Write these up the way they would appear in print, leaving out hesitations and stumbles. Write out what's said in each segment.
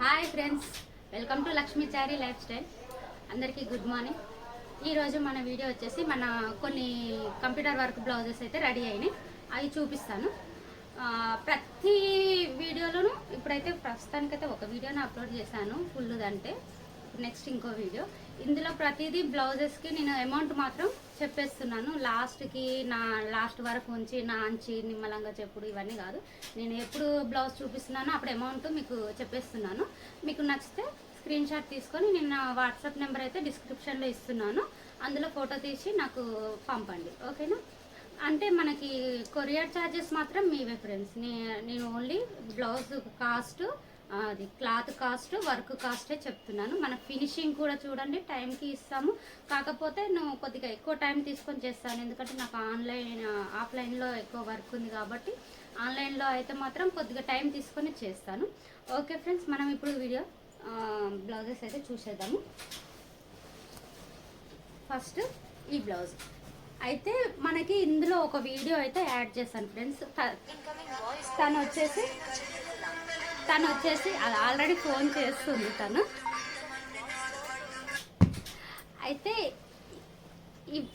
Hi friends, welcome to Lakshmi Chari life style. అందరికీ good morning. ఈరోజు మన వీడియో వచ్చేసి మన కొన్ని కంప్యూటర్ వర్క్ బ్లౌజెస్ అయితే రెడీ అయినాయి, అవి చూపిస్తాను. ప్రతి వీడియోలోనూ ఇప్పుడైతే ప్రస్తుతానికైతే ఒక వీడియోని అప్లోడ్ చేశాను ఫుల్దంటే, నెక్స్ట్ ఇంకో వీడియో. ఇందులో ప్రతిదీ బ్లౌజెస్కి నేను అమౌంట్ మాత్రం చెప్పేస్తున్నాను. లాస్ట్కి నా లాస్ట్ వరకు ఉంచి నా అంచి నిమ్మలంగా చెప్పుడు ఇవన్నీ కాదు. నేను ఎప్పుడు బ్లౌజ్ చూపిస్తున్నానో అప్పుడు అమౌంట్ మీకు చెప్పేస్తున్నాను. మీకు నచ్చితే స్క్రీన్ షాట్ తీసుకొని నేను నా వాట్సాప్ నెంబర్ అయితే డిస్క్రిప్షన్లో ఇస్తున్నాను. అందులో ఫోటో తీసి నాకు పంపండి, ఓకేనా? అంటే మనకి కొరియర్ ఛార్జెస్ మాత్రం మీవే ఫ్రెండ్స్. నేను ఓన్లీ బ్లౌజ్ కాస్ట్, అది క్లాత్ కాస్ట్, వర్క్ కాస్టే చెప్తున్నాను. మన ఫినిషింగ్ కూడా చూడండి టైంకి ఇస్తాము. కాకపోతే నువ్వు కొద్దిగా ఎక్కువ టైం తీసుకొని చేస్తాను, ఎందుకంటే నాకు ఆఫ్లైన్లో ఎక్కువ వర్క్ ఉంది కాబట్టి. ఆన్లైన్లో అయితే మాత్రం కొద్దిగా టైం తీసుకొని చేస్తాను. ఓకే ఫ్రెండ్స్, మనం ఇప్పుడు వీడియో బ్లౌజెస్ అయితే చూసేద్దాము. ఫస్ట్ ఈ బ్లౌజ్ అయితే మనకి ఇందులో ఒక వీడియో అయితే యాడ్ చేశాను ఫ్రెండ్స్. తను వచ్చేసి ఆల్రెడీ ఫోన్ చేస్తుంది తను. అయితే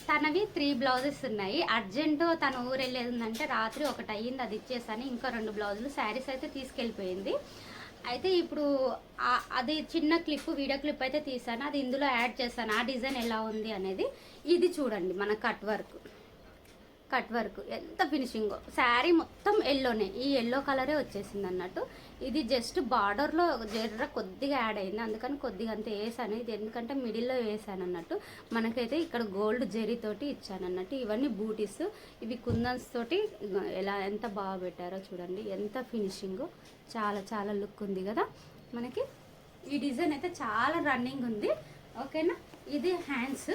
తనవి 3 బ్లౌజెస్ ఉన్నాయి. అర్జెంటు తను ఊరు వెళ్ళేది ఉందంటే రాత్రి ఒకటి అయ్యింది, అది ఇచ్చేసాను. ఇంకా 2 బ్లౌజులు శారీస్ అయితే తీసుకెళ్ళిపోయింది. అయితే ఇప్పుడు అది చిన్న క్లిప్, వీడియో క్లిప్ అయితే తీసాను, అది ఇందులో యాడ్ చేశాను. ఆ డిజైన్ ఎలా ఉంది అనేది ఇది చూడండి. మన కట్ వర్క్ ఎంత ఫినిషింగో. శారీ మొత్తం ఎల్లోనే, ఈ ఎల్లో కలరే వచ్చేసింది అన్నట్టు. ఇది జస్ట్ బార్డర్లో జర్ర కొద్దిగా యాడ్ అయింది, అందుకని కొద్దిగా అంత వేసాను. ఇది ఎందుకంటే మిడిల్లో వేసాను అన్నట్టు. మనకైతే ఇక్కడ గోల్డ్ జెరీతోటి ఇచ్చాను అన్నట్టు. ఇవన్నీ బూటీస్, ఇవి కుందన్స్ తోటి ఎంత బాగా పెట్టారో చూడండి. ఎంత ఫినిషింగో, చాలా చాలా లుక్ ఉంది కదా మనకి. ఈ డిజైన్ అయితే చాలా రన్నింగ్ ఉంది, ఓకేనా? ఇది హ్యాండ్స్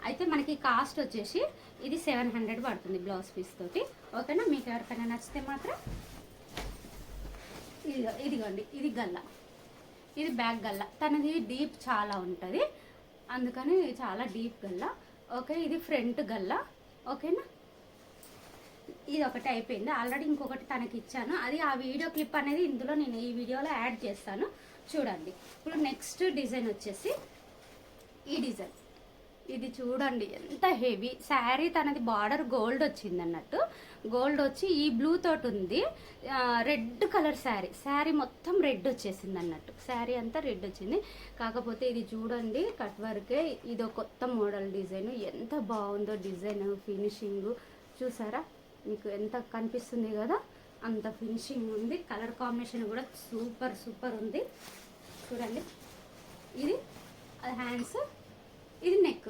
అయితే మనకి కాస్ట్ వచ్చేసి ఇది 700 పడుతుంది బ్లౌజ్ పీస్ తోటి, ఓకేనా? మీకు ఎవరికైనా నచ్చితే మాత్రం ఇదిగోండి. ఇది గల్ల, ఇది బ్యాక్ గల్ల. తనది డీప్ చాలా ఉంటుంది, అందుకని చాలా డీప్ గల్ల, ఓకే? ఇది ఫ్రంట్ గల్ల, ఓకేనా? ఇది ఒకటి అయిపోయింది ఆల్రెడీ. ఇంకొకటి తనకి ఇచ్చాను, అది ఆ వీడియో క్లిప్ అనేది ఇందులో నేను ఈ వీడియోలో యాడ్ చేస్తాను, చూడండి. ఇప్పుడు నెక్స్ట్ డిజైన్ వచ్చేసి ఈ డిజైన్. ఇది చూడండి ఎంత హెవీ శారీ. తనది బార్డర్ గోల్డ్ వచ్చింది అన్నట్టు. గోల్డ్ వచ్చి ఈ బ్లూ తోటి ఉంది, రెడ్ కలర్ శారీ మొత్తం రెడ్ వచ్చేసింది అన్నట్టు. శారీ అంతా రెడ్ వచ్చింది. కాకపోతే ఇది చూడండి కట్ వర్కే, ఇదో కొత్త మోడల్ డిజైన్. ఎంత బాగుందో డిజైన్, ఫినిషింగ్ చూసారా? మీకు ఎంత కనిపిస్తుంది కదా, అంత ఫినిషింగ్ ఉంది. కలర్ కాంబినేషన్ కూడా సూపర్ ఉంది చూడండి. ఇది అది హ్యాండ్స్, ఇది నెక్.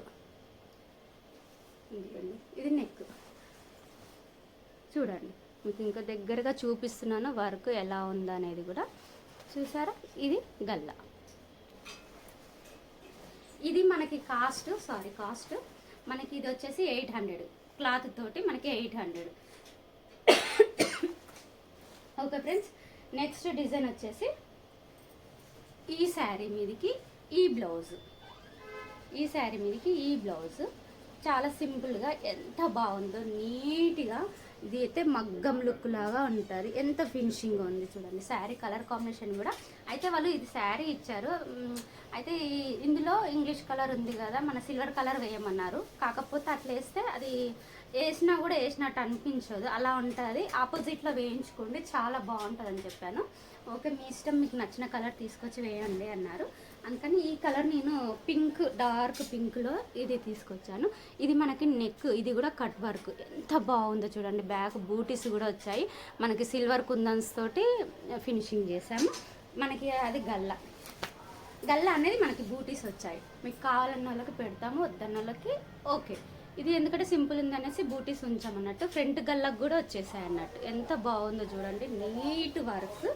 ఇది నెక్ చూడండి. మీకు ఇంకా దగ్గరగా చూపిస్తున్నాను వర్క్ ఎలా ఉందనేది కూడా చూసారా. ఇది గల్ల. ఇది మనకి కాస్ట్ మనకి ఇది వచ్చేసి 800, క్లాత్ తోటి మనకి 800. ఓకే ఫ్రెండ్స్, నెక్స్ట్ డిజైన్ వచ్చేసి ఈ శారీ మీదకి ఈ బ్లౌజ్ చాలా సింపుల్గా ఎంత బాగుందో, నీట్గా. ఇది అయితే మగ్గం లుక్ లాగా ఉంటుంది. ఎంత ఫినిషింగ్ ఉంది చూడండి. శారీ కలర్ కాంబినేషన్ కూడా అయితే వాళ్ళు ఇది శారీ ఇచ్చారు. అయితే ఇందులో ఇంగ్లీష్ కలర్ ఉంది కదా, మన సిల్వర్ కలర్ వేయమన్నారు. కాకపోతే అట్లా వేస్తే అది వేసినా కూడా వేసినట్టు అనిపించదు, అలా ఉంటుంది. ఆపోజిట్లో వేయించుకోండి, చాలా బాగుంటుంది అని చెప్పాను. ఓకే, మీ ఇష్టం, మీకు నచ్చిన కలర్ తీసుకొచ్చి వేయండి అన్నారు. అందుకని ఈ కలర్ నేను పింక్, డార్క్ పింక్లో ఇది తీసుకొచ్చాను. ఇది మనకి నెక్, ఇది కూడా కట్ వర్క్ ఎంత బాగుందో చూడండి. బ్యాక్ బూటీస్ కూడా వచ్చాయి. మనకి సిల్వర్ కుందన్స్ తోటి ఫినిషింగ్ చేసాము. మనకి అది గల్ల అనేది మనకి బూటీస్ వచ్చాయి. మీకు కావాలన్న వాళ్ళకి పెడతాము, వద్దన్న వాళ్ళకి ఓకే. ఇది ఎందుకంటే సింపుల్ ఉంది అనేసి బూటీస్ ఉంచామన్నట్టు. ఫ్రంట్ గల్లకు కూడా వచ్చేసాయి అన్నట్టు. ఎంత బాగుందో చూడండి, నీట్ వర్క్.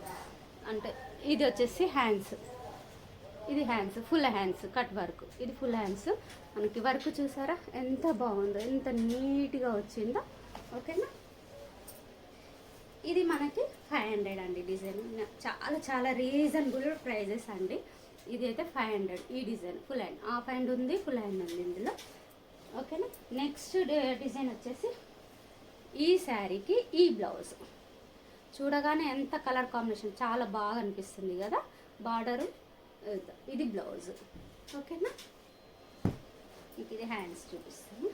అంటే ఇది వచ్చేసి హ్యాండ్స్, ఇది hands, full hands cut work. ఇది ఫుల్ హ్యాండ్స్. మనకి వర్క్ చూసారా ఎంత బాగుందో, ఎంత నీట్గా వచ్చిందో, ఓకేనా? ఇది మనకి 500 అండి డిజైన్. చాలా రీజనబుల్ ప్రైజెస్ అండి. ఇది అయితే 500. ఈ design full hand, half hand ఉంది, ఫుల్ హ్యాండ్ ఉంది ఇందులో, ఓకేనా? నెక్స్ట్ డిజైన్ వచ్చేసి ఈ శారీకి ఈ బ్లౌజ్ చూడగానే ఎంత కలర్ కాంబినేషన్ చాలా బాగా అనిపిస్తుంది కదా. బార్డరు ఇది బ్లౌజ్. ఓకేనా, మీకు ఇది హ్యాండ్స్ చూపిస్తాను.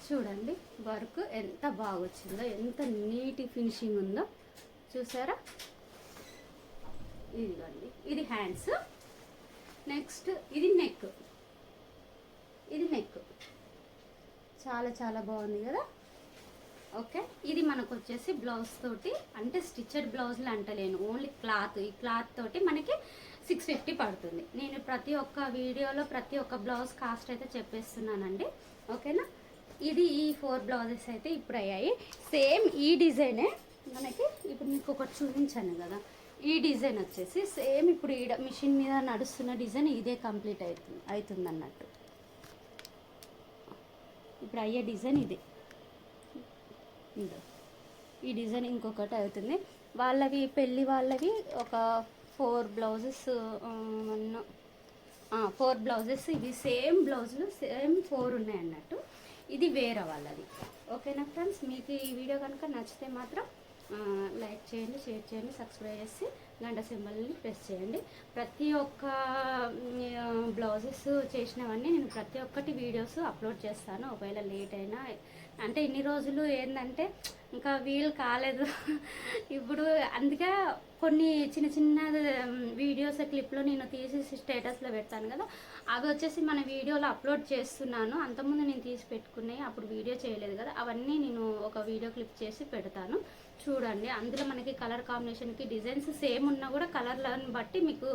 చూడండి వర్క్ ఎంత బాగా వచ్చిందో, ఎంత నీట్ ఫినిషింగ్ ఉందో చూసారా. ఇదిగోండి ఇది హ్యాండ్స్. నెక్స్ట్ ఇది నెక్. ఇది నెక్ చాలా చాలా బాగుంది కదా. ఓకే, ఇది మనకు వచ్చేసి బ్లౌజ్ తోటి, అంటే స్టిచ్చెడ్ బ్లౌజ్లు అంటలేను, ఓన్లీ క్లాత్. ఈ క్లాత్ తోటి మనకి 650 పడుతుంది. నేను ప్రతి ఒక్క వీడియోలో ప్రతి ఒక్క బ్లౌజ్ కాస్ట్ అయితే చెప్పేస్తున్నానండి. ఓకేనా, ఇది ఈ 4 బ్లౌజెస్ అయితే ఇప్పుడు అయ్యాయి. సేమ్ ఈ డిజైనే మనకి ఇప్పుడు మీకు ఒకటి చూపించాను కదా, ఈ డిజైన్ వచ్చేసి సేమ్ ఇప్పుడు ఈ మిషన్ మీద నడుస్తున్న డిజైన్ ఇదే కంప్లీట్ అవుతుంది అన్నట్టు. ఇప్పుడు అయ్యే డిజైన్ ఇదే. ఈ డిజైన్ ఇంకొకటి అవుతుంది. వాళ్ళవి పెళ్ళి వాళ్ళవి ఒక 4 బ్లౌజెస్, 4 బ్లౌజెస్ ఇవి సేమ్ బ్లౌజులు సేమ్ 4 ఉన్నాయి అన్నట్టు. ఇది వేరే వాళ్ళది. ఓకేనా ఫ్రెండ్స్, మీకు ఈ వీడియో కనుక నచ్చితే మాత్రం లైక్ చేయండి, షేర్ చేయండి, సబ్స్క్రైబ్ చేసి గంట సింబల్ని ప్రెస్ చేయండి. ప్రతి ఒక్క బ్లౌజెస్ చేసినవన్నీ నేను ప్రతి ఒక్కటి వీడియోస్ అప్లోడ్ చేస్తాను. ఒకవేళ లేట్ అయినా, అంటే ఇన్ని రోజులు ఏంటంటే ఇంకా వీలు కాలేదు ఇప్పుడు, అందుకే కొన్ని చిన్న చిన్న వీడియోస్ క్లిప్లో నేను తీసి స్టేటస్లో పెడతాను కదా, అవి వచ్చేసి మన వీడియోలో అప్లోడ్ చేస్తున్నాను. అంతకుముందు నేను తీసి పెట్టుకున్నాయి, అప్పుడు వీడియో చేయలేదు కదా, అవన్నీ నేను ఒక వీడియో క్లిప్ చేసి పెడతాను చూడండి. అందులో మనకి కలర్ కాంబినేషన్కి డిజైన్స్ సేమ్ ఉన్నా కూడా కలర్లను బట్టి మీకు